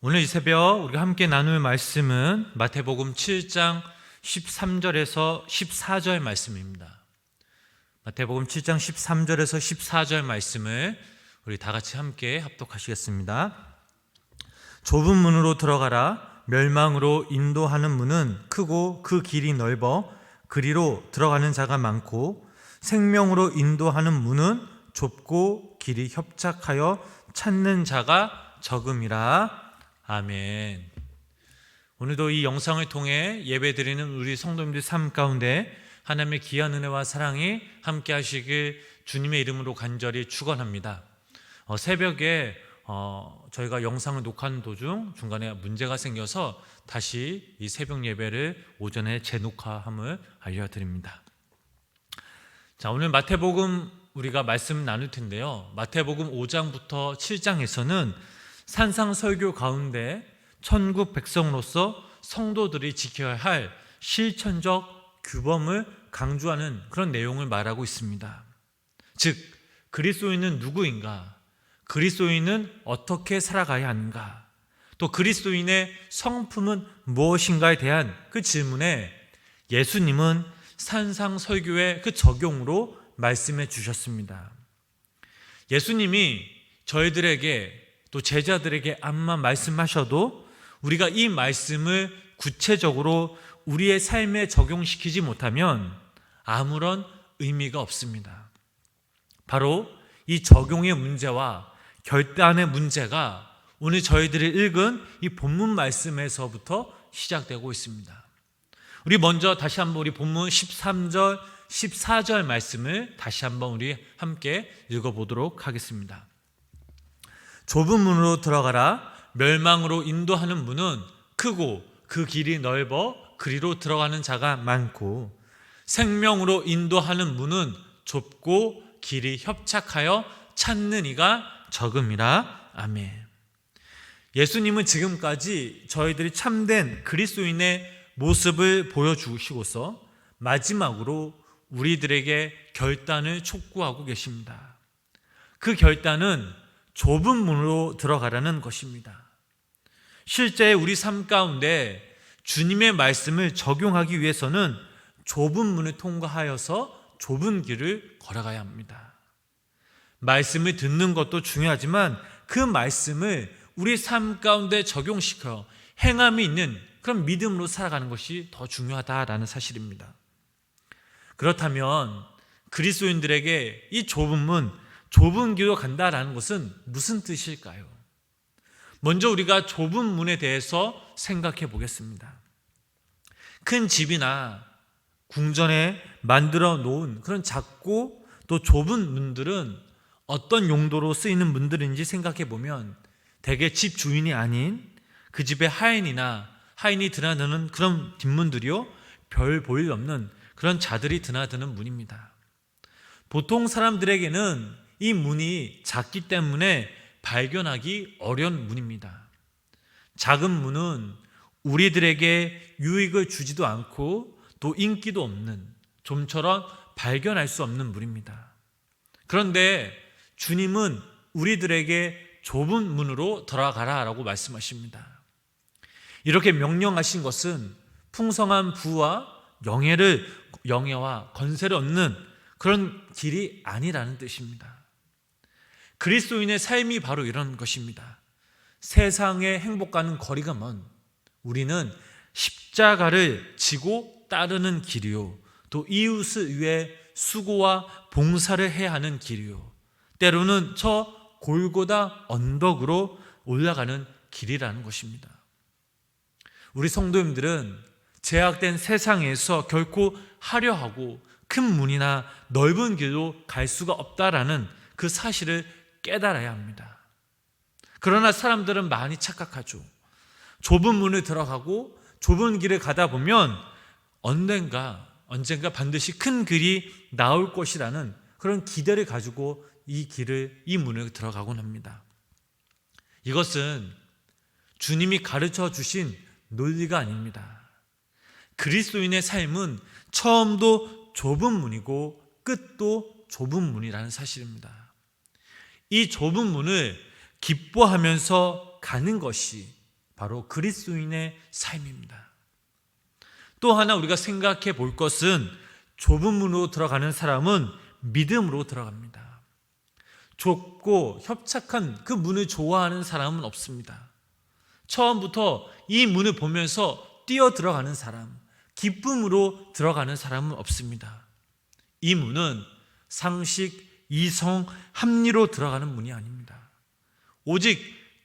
오늘 이 새벽 우리가 함께 나눌 말씀은 마태복음 7장 13절에서 14절 말씀입니다. 마태복음 7장 13절에서 14절 말씀을 우리 다 같이 함께 합독하시겠습니다. 좁은 문으로 들어가라. 멸망으로 인도하는 문은 크고 그 길이 넓어 그리로 들어가는 자가 많고, 생명으로 인도하는 문은 좁고 길이 협착하여 찾는 자가 적음이라. 아멘. 오늘도 이 영상을 통해 예배드리는 우리 성도님들 삶 가운데 하나님의 귀한 은혜와 사랑이 함께 하시길 주님의 이름으로 간절히 축원합니다. 새벽에 저희가 영상을 녹화하는 도중 중간에 문제가 생겨서 다시 이 새벽 예배를 오전에 재녹화함을 알려드립니다. 자, 오늘 마태복음 우리가 말씀 나눌 텐데요. 마태복음 5장부터 7장에서는 산상설교 가운데 천국 백성으로서 성도들이 지켜야 할 실천적 규범을 강조하는 그런 내용을 말하고 있습니다. 즉, 그리스도인은 누구인가? 그리스도인은 어떻게 살아가야 하는가? 또 그리스도인의 성품은 무엇인가에 대한 그 질문에 예수님은 산상설교의 그 적용으로 말씀해 주셨습니다. 예수님이 저희들에게 또 제자들에게 암만 말씀하셔도 우리가 이 말씀을 구체적으로 우리의 삶에 적용시키지 못하면 아무런 의미가 없습니다. 바로 이 적용의 문제와 결단의 문제가 오늘 저희들이 읽은 이 본문 말씀에서부터 시작되고 있습니다. 우리 먼저 다시 한번 우리 본문 13절, 14절 말씀을 다시 한번 우리 함께 읽어보도록 하겠습니다. 좁은 문으로 들어가라. 멸망으로 인도하는 문은 크고 그 길이 넓어 그리로 들어가는 자가 많고, 생명으로 인도하는 문은 좁고 길이 협착하여 찾는 이가 적음이라. 아멘. 예수님은 지금까지 저희들이 참된 그리스도인의 모습을 보여주시고서 마지막으로 우리들에게 결단을 촉구하고 계십니다. 그 결단은 좁은 문으로 들어가라는 것입니다. 실제 우리 삶 가운데 주님의 말씀을 적용하기 위해서는 좁은 문을 통과하여서 좁은 길을 걸어가야 합니다. 말씀을 듣는 것도 중요하지만 그 말씀을 우리 삶 가운데 적용시켜 행함이 있는 그런 믿음으로 살아가는 것이 더 중요하다라는 사실입니다. 그렇다면 그리스도인들에게 이 좁은 문, 좁은 길로 간다라는 것은 무슨 뜻일까요? 먼저 우리가 좁은 문에 대해서 생각해 보겠습니다. 큰 집이나 궁전에 만들어 놓은 그런 작고 또 좁은 문들은 어떤 용도로 쓰이는 문들인지 생각해 보면 대개 집 주인이 아닌 그 집의 하인이 드나드는 그런 뒷문들이요, 별 볼 일 없는 그런 자들이 드나드는 문입니다. 보통 사람들에게는 이 문이 작기 때문에 발견하기 어려운 문입니다. 작은 문은 우리들에게 유익을 주지도 않고 또 인기도 없는, 좀처럼 발견할 수 없는 문입니다. 그런데 주님은 우리들에게 좁은 문으로 들어가라라고 말씀하십니다. 이렇게 명령하신 것은 풍성한 부와 영예와 건세를 얻는 그런 길이 아니라는 뜻입니다. 그리스도인의 삶이 바로 이런 것입니다. 세상의 행복과는 거리가 먼 우리는 십자가를 지고 따르는 길이요, 또 이웃을 위해 수고와 봉사를 해야 하는 길이요, 때로는 저 골고다 언덕으로 올라가는 길이라는 것입니다. 우리 성도님들은 제약된 세상에서 결코 화려하고 큰 문이나 넓은 길로 갈 수가 없다라는 그 사실을 깨달아야 합니다. 그러나 사람들은 많이 착각하죠. 좁은 문을 들어가고 좁은 길을 가다 보면 언젠가 반드시 큰 길이 나올 것이라는 그런 기대를 가지고 이 문을 들어가곤 합니다. 이것은 주님이 가르쳐 주신 논리가 아닙니다. 그리스도인의 삶은 처음도 좁은 문이고 끝도 좁은 문이라는 사실입니다. 이 좁은 문을 기뻐하면서 가는 것이 바로 그리스도인의 삶입니다. 또 하나 우리가 생각해 볼 것은 좁은 문으로 들어가는 사람은 믿음으로 들어갑니다. 좁고 협착한 그 문을 좋아하는 사람은 없습니다. 처음부터 이 문을 보면서 뛰어 들어가는 사람, 기쁨으로 들어가는 사람은 없습니다. 이 문은 상식, 이성, 합리로 들어가는 문이 아닙니다. 오직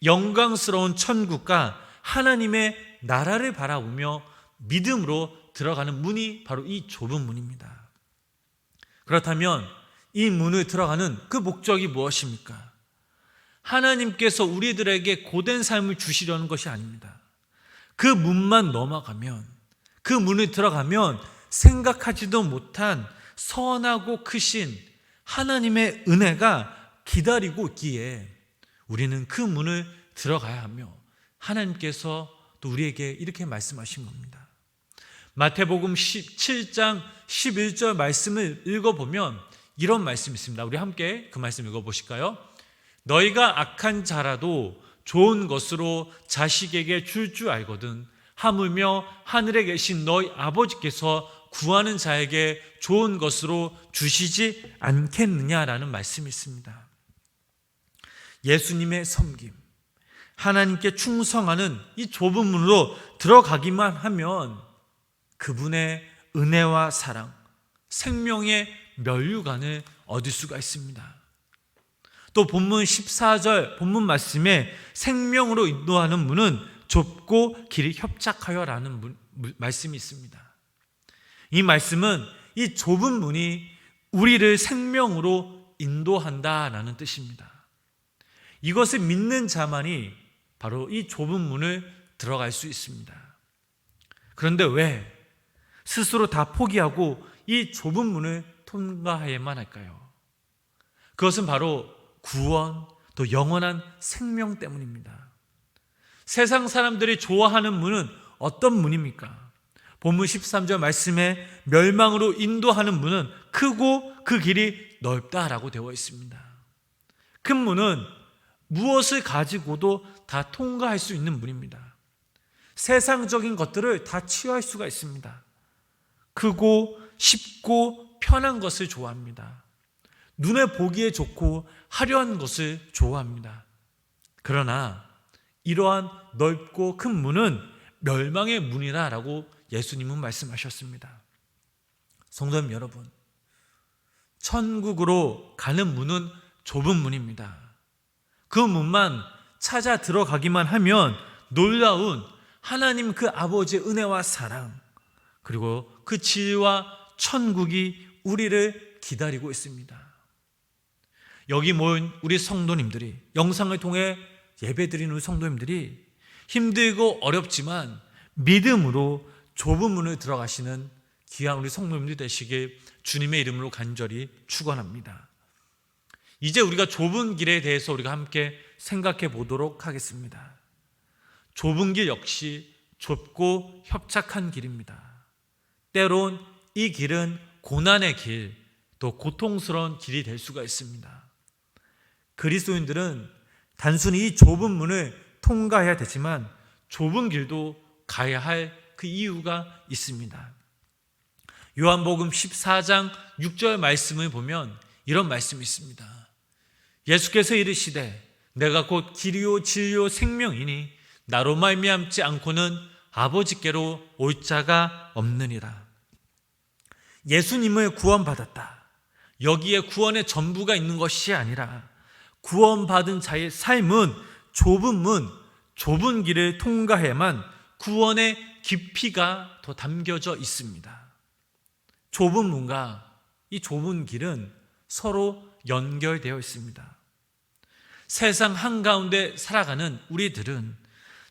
영광스러운 천국과 하나님의 나라를 바라보며 믿음으로 들어가는 문이 바로 이 좁은 문입니다. 그렇다면 이 문을 들어가는 그 목적이 무엇입니까? 하나님께서 우리들에게 고된 삶을 주시려는 것이 아닙니다. 그 문만 넘어가면, 그 문을 들어가면 생각하지도 못한 선하고 크신 하나님의 은혜가 기다리고 있기에 우리는 그 문을 들어가야 하며 하나님께서 또 우리에게 이렇게 말씀하신 겁니다. 마태복음 17장 11절 말씀을 읽어보면 이런 말씀이 있습니다. 우리 함께 그 말씀 읽어보실까요? 너희가 악한 자라도 좋은 것으로 자식에게 줄 줄 알거든 하물며 하늘에 계신 너희 아버지께서 구하는 자에게 좋은 것으로 주시지 않겠느냐라는 말씀이 있습니다. 예수님의 섬김, 하나님께 충성하는 이 좁은 문으로 들어가기만 하면 그분의 은혜와 사랑, 생명의 면류관을 얻을 수가 있습니다. 또 본문 14절 본문 말씀에 생명으로 인도하는 문은 좁고 길이 협착하여라는 말씀이 있습니다. 이 말씀은 이 좁은 문이 우리를 생명으로 인도한다라는 뜻입니다. 이것을 믿는 자만이 바로 이 좁은 문을 들어갈 수 있습니다. 그런데 왜 스스로 다 포기하고 이 좁은 문을 통과해야만 할까요? 그것은 바로 구원, 또 영원한 생명 때문입니다. 세상 사람들이 좋아하는 문은 어떤 문입니까? 본문 13절 말씀에 멸망으로 인도하는 문은 크고 그 길이 넓다라고 되어 있습니다. 큰 문은 무엇을 가지고도 다 통과할 수 있는 문입니다. 세상적인 것들을 다 취할 수가 있습니다. 크고 쉽고 편한 것을 좋아합니다. 눈에 보기에 좋고 화려한 것을 좋아합니다. 그러나 이러한 넓고 큰 문은 멸망의 문이라고 예수님은 말씀하셨습니다. 성도님 여러분, 천국으로 가는 문은 좁은 문입니다. 그 문만 찾아 들어가기만 하면 놀라운 하나님 그 아버지의 은혜와 사랑, 그리고 그 지혜와 천국이 우리를 기다리고 있습니다. 여기 모인 우리 성도님들이, 영상을 통해 예배드리는 우리 성도님들이 힘들고 어렵지만 믿음으로 좁은 문을 들어가시는 귀한 우리 성도님들 되시길 주님의 이름으로 간절히 축원합니다. 이제 우리가 좁은 길에 대해서 우리가 함께 생각해 보도록 하겠습니다. 좁은 길 역시 좁고 협착한 길입니다. 때론 이 길은 고난의 길, 또 고통스러운 길이 될 수가 있습니다. 그리스도인들은 단순히 이 좁은 문을 통과해야 되지만 좁은 길도 가야 할 그 이유가 있습니다. 요한복음 14장 6절 말씀을 보면 이런 말씀이 있습니다. 예수께서 이르시되 내가 곧 길이요 진리요 생명이니 나로 말미암지 않고는 아버지께로 올 자가 없느니라. 예수님을 구원받았다. 여기에 구원의 전부가 있는 것이 아니라 구원받은 자의 삶은 좁은 문, 좁은 길을 통과해야만 구원의 깊이가 더 담겨져 있습니다. 좁은 문과 이 좁은 길은 서로 연결되어 있습니다. 세상 한가운데 살아가는 우리들은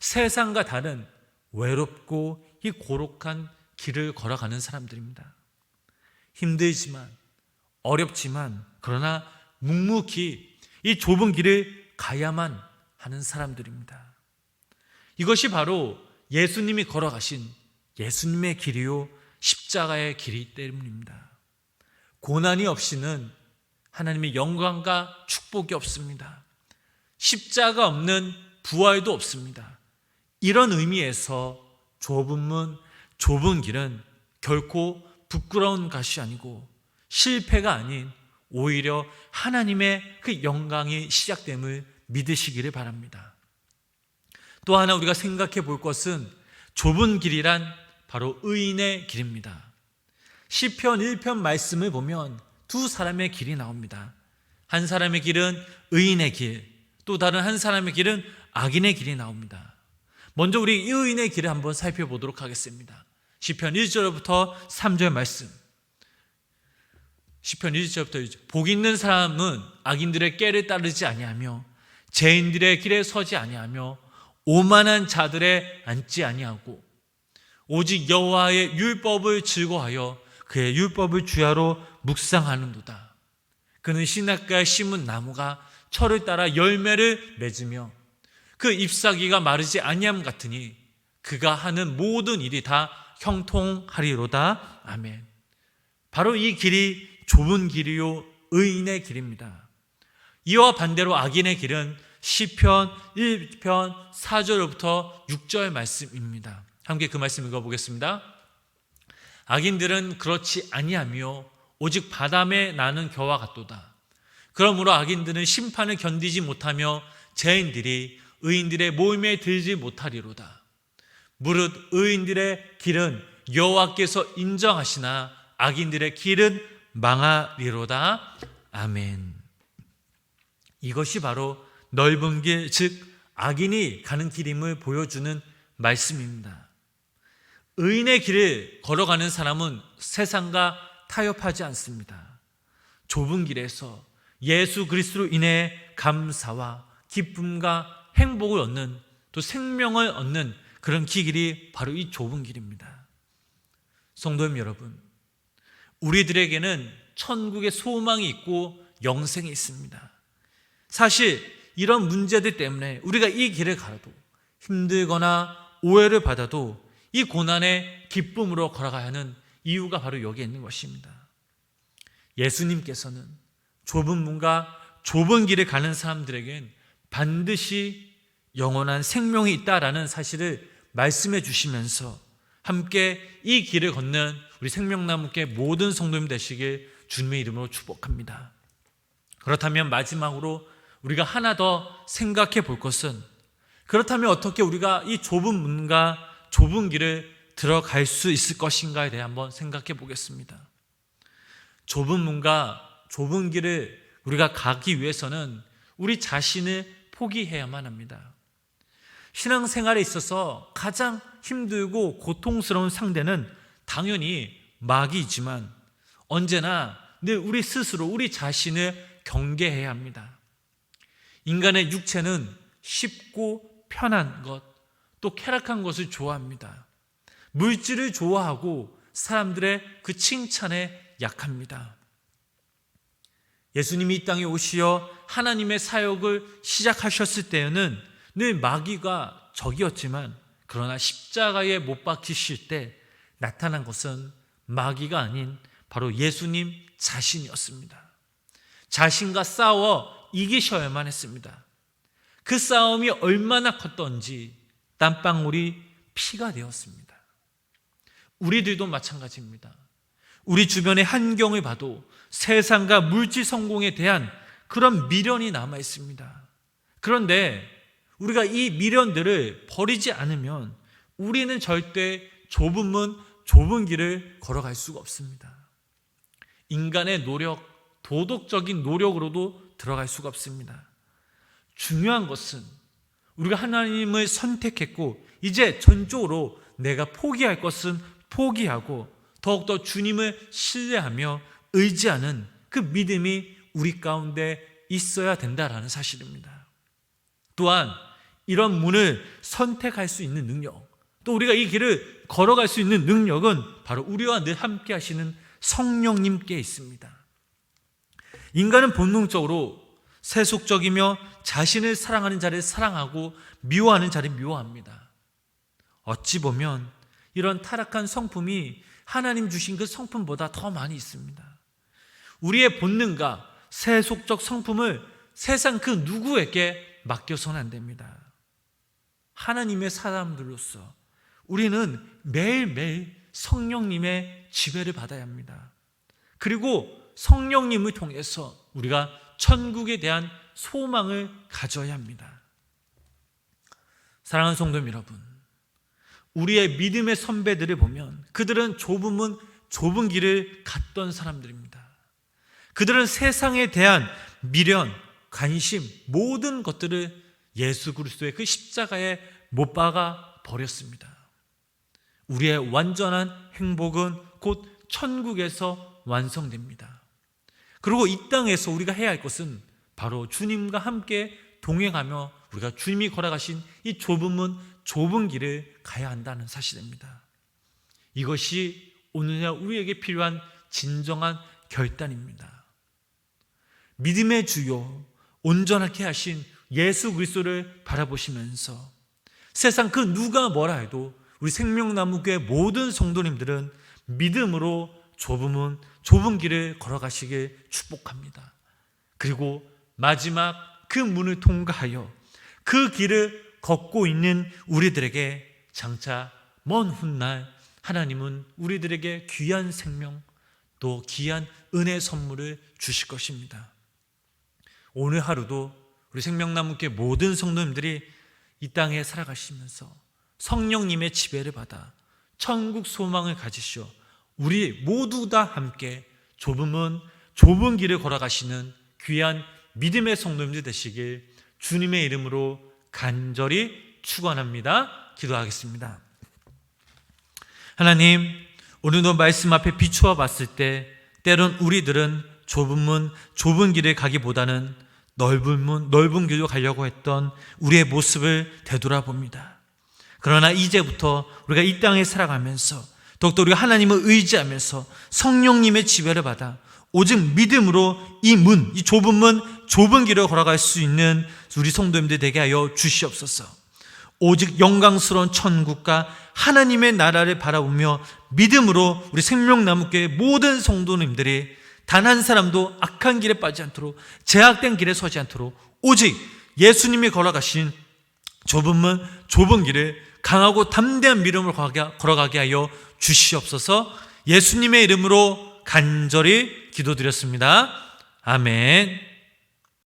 세상과 다른 외롭고 이 고독한 길을 걸어가는 사람들입니다. 힘들지만 어렵지만 그러나 묵묵히 이 좁은 길을 가야만 하는 사람들입니다. 이것이 바로 예수님이 걸어가신 예수님의 길이요 십자가의 길이기 때문입니다. 고난이 없이는 하나님의 영광과 축복이 없습니다. 십자가 없는 부활도 없습니다. 이런 의미에서 좁은 문, 좁은 길은 결코 부끄러운 것이 아니고 실패가 아닌 오히려 하나님의 그 영광이 시작됨을 믿으시기를 바랍니다. 또 하나 우리가 생각해 볼 것은 좁은 길이란 바로 의인의 길입니다. 시편 1편 말씀을 보면 두 사람의 길이 나옵니다. 한 사람의 길은 의인의 길, 또 다른 한 사람의 길은 악인의 길이 나옵니다. 먼저 우리 이 의인의 길을 한번 살펴보도록 하겠습니다. 시편 1절부터 3절 말씀. 시편 1절부터 2절. 복 있는 사람은 악인들의 꾀를 따르지 아니하며 죄인들의 길에 서지 아니하며 오만한 자들에 앉지 아니하고 오직 여호와의 율법을 즐거워하여 그의 율법을 주야로 묵상하는도다. 그는 신학가에 심은 나무가 철을 따라 열매를 맺으며 그 잎사귀가 마르지 아니함 같으니 그가 하는 모든 일이 다 형통하리로다. 아멘. 바로 이 길이 좁은 길이요 의인의 길입니다. 이와 반대로 악인의 길은 시편 1편 4절부터 6절 말씀입니다. 함께 그 말씀 읽어보겠습니다. 악인들은 그렇지 아니하며 오직 바람에 나는 겨와 같도다. 그러므로 악인들은 심판을 견디지 못하며 죄인들이 의인들의 모임에 들지 못하리로다. 무릇 의인들의 길은 여호와께서 인정하시나 악인들의 길은 망하리로다. 아멘. 이것이 바로 넓은 길, 즉 악인이 가는 길임을 보여주는 말씀입니다. 의인의 길을 걸어가는 사람은 세상과 타협하지 않습니다. 좁은 길에서 예수 그리스도로 인해 감사와 기쁨과 행복을 얻는, 또 생명을 얻는 그런 길이 바로 이 좁은 길입니다. 성도님 여러분, 우리들에게는 천국의 소망이 있고 영생이 있습니다. 사실 이런 문제들 때문에 우리가 이 길을 가도 힘들거나 오해를 받아도 이 고난의 기쁨으로 걸어가야 하는 이유가 바로 여기에 있는 것입니다. 예수님께서는 좁은 문과 좁은 길을 가는 사람들에겐 반드시 영원한 생명이 있다라는 사실을 말씀해 주시면서 함께 이 길을 걷는 우리 생명나무교회 모든 성도님 되시길 주님의 이름으로 축복합니다. 그렇다면 마지막으로 우리가 하나 더 생각해 볼 것은, 그렇다면 어떻게 우리가 이 좁은 문과 좁은 길을 들어갈 수 있을 것인가에 대해 한번 생각해 보겠습니다. 좁은 문과 좁은 길을 우리가 가기 위해서는 우리 자신을 포기해야만 합니다. 신앙생활에 있어서 가장 힘들고 고통스러운 상대는 당연히 마귀이지만 언제나 늘 우리 스스로 우리 자신을 경계해야 합니다. 인간의 육체는 쉽고 편한 것, 또 쾌락한 것을 좋아합니다. 물질을 좋아하고 사람들의 그 칭찬에 약합니다. 예수님이 이 땅에 오시어 하나님의 사역을 시작하셨을 때에는 늘 마귀가 적이었지만, 그러나 십자가에 못 박히실 때 나타난 것은 마귀가 아닌 바로 예수님 자신이었습니다. 자신과 싸워 이기셔야만 했습니다. 그 싸움이 얼마나 컸던지 땀방울이 피가 되었습니다. 우리들도 마찬가지입니다. 우리 주변의 환경을 봐도 세상과 물질 성공에 대한 그런 미련이 남아 있습니다. 그런데 우리가 이 미련들을 버리지 않으면 우리는 절대 좁은 문, 좁은 길을 걸어갈 수가 없습니다. 인간의 노력, 도덕적인 노력으로도 들어갈 수가 없습니다. 중요한 것은 우리가 하나님을 선택했고 이제 전적으로 내가 포기할 것은 포기하고 더욱더 주님을 신뢰하며 의지하는 그 믿음이 우리 가운데 있어야 된다라는 사실입니다. 또한 이런 문을 선택할 수 있는 능력, 또 우리가 이 길을 걸어갈 수 있는 능력은 바로 우리와 늘 함께 하시는 성령님께 있습니다. 인간은 본능적으로 세속적이며 자신을 사랑하는 자를 사랑하고 미워하는 자를 미워합니다. 어찌 보면 이런 타락한 성품이 하나님 주신 그 성품보다 더 많이 있습니다. 우리의 본능과 세속적 성품을 세상 그 누구에게 맡겨서는 안 됩니다. 하나님의 사람들로서 우리는 매일매일 성령님의 지배를 받아야 합니다. 그리고 성령님을 통해서 우리가 천국에 대한 소망을 가져야 합니다. 사랑하는 성도 여러분, 우리의 믿음의 선배들을 보면 그들은 좁은 문, 좁은 길을 갔던 사람들입니다. 그들은 세상에 대한 미련, 관심, 모든 것들을 예수 그리스도의 그 십자가에 못 박아 버렸습니다. 우리의 완전한 행복은 곧 천국에서 완성됩니다. 그리고 이 땅에서 우리가 해야 할 것은 바로 주님과 함께 동행하며 우리가 주님이 걸어가신 이 좁은 문, 좁은 길을 가야 한다는 사실입니다. 이것이 오늘날 우리에게 필요한 진정한 결단입니다. 믿음의 주요 온전하게 하신 예수 그리스도를 바라보시면서 세상 그 누가 뭐라 해도 우리 생명나무교회 모든 성도님들은 믿음으로 좁은 문, 좁은 길을 걸어가시길 축복합니다. 그리고 마지막 그 문을 통과하여 그 길을 걷고 있는 우리들에게 장차 먼 훗날 하나님은 우리들에게 귀한 생명 또 귀한 은혜 선물을 주실 것입니다. 오늘 하루도 우리 생명나무교회 모든 성도님들이 이 땅에 살아가시면서 성령님의 지배를 받아 천국 소망을 가지시오 우리 모두 다 함께 좁은 문, 좁은 길을 걸어가시는 귀한 믿음의 성도님들 되시길 주님의 이름으로 간절히 축원합니다. 기도하겠습니다. 하나님, 오늘도 말씀 앞에 비추어 봤을 때 때론 우리들은 좁은 문, 좁은 길을 가기보다는 넓은 문, 넓은 길로 가려고 했던 우리의 모습을 되돌아봅니다. 그러나 이제부터 우리가 이 땅에 살아가면서 더욱더 우리가 하나님을 의지하면서 성령님의 지배를 받아 오직 믿음으로 이 문, 이 좁은 문, 좁은 길을 걸어갈 수 있는 우리 성도님들 되게 하여 주시옵소서. 오직 영광스러운 천국과 하나님의 나라를 바라보며 믿음으로 우리 생명나무교회 모든 성도님들이 단 한 사람도 악한 길에 빠지지 않도록 제약된 길에 서지 않도록 오직 예수님이 걸어가신 좁은 문, 좁은 길을 강하고 담대한 믿음으로 걸어가게 하여 주시옵소서. 예수님의 이름으로 간절히 기도드렸습니다. 아멘.